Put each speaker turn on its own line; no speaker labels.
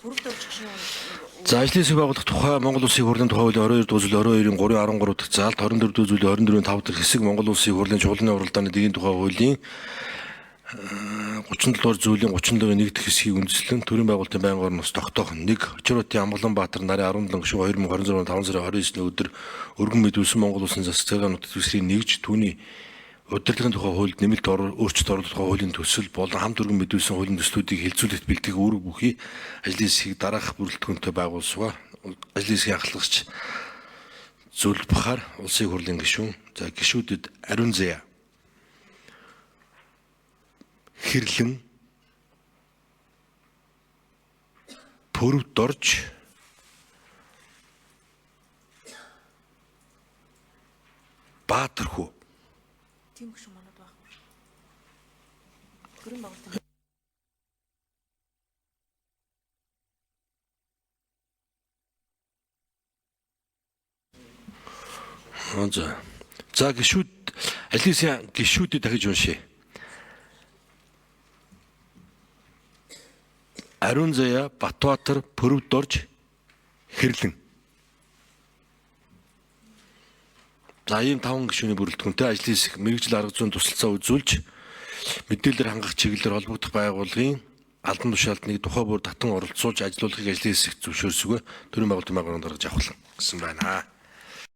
За ажлын хэсэг байгуулах тухай Монгол Улсын хурлын тухай хуулийн 22 дугаар зүйлийн 22-ийн 3-13 дахь заалт 24 дугаар зүйлийн 24-ийн 5 дахь хэсэг Монгол Улсын хурлын чуулганы уралдааны дэгийн тухай хуулийн 37 дугаар зүйлийн 37-ийн 1 дахь хэсгийг үндэслэн төрийн байгуулалтын байнгын орноос тогтоох 1 Очротын Амгаланбаатар нарын 17 гишүүн 2026 5 сарын 29-ний өдөр өргөн мэдүүлсэн Монгол Улсын засаг цахилгаан нутаг дэвсгэрийг нэгж түүний удирдлагын тухай хуульд нэмэлт өөрчлөлт оруулах тухай хуулийн төсөл болон хамт өргөн мэдүүлсэн хуулийн төслүүдийг хэлцүүлэлт бэлтгэх үүрэг бүхий ажлын хэсгийг дараах бүрэлдэхүүнтэй байгуулсгаа ажлын хэсгийн анхлагч Зүлбахаар улсын хурлын гишүүн за гишүүдэд Ариун Заяа Хэрлэн Пөрөвд орж Баатархүү
тийм гүшүүн манад байхгүй. Төрийн байгуулалтын
За гишүүд ажлын хэсгийн гишүүдийг дахиж уншъя. Ариун Заяа Батбаатар Пөрөвд орж Хэрлэн. За ийм 5 гишүүний бүрэлдэхүүнтэй ажлын хэсэг мэргэжил арга зүйн тусалцаа үзүүлж мэдээлэлээр хангах чиглэлээр холбогдох байгууллагын албан тушаалтныг тухай бүр татан оролцуулж ажилуулгыг ажлын хэсэгт зөвшөөрсгөө төрийн байгуулалтын байгууллагын гаргаж авах гэсэн байна.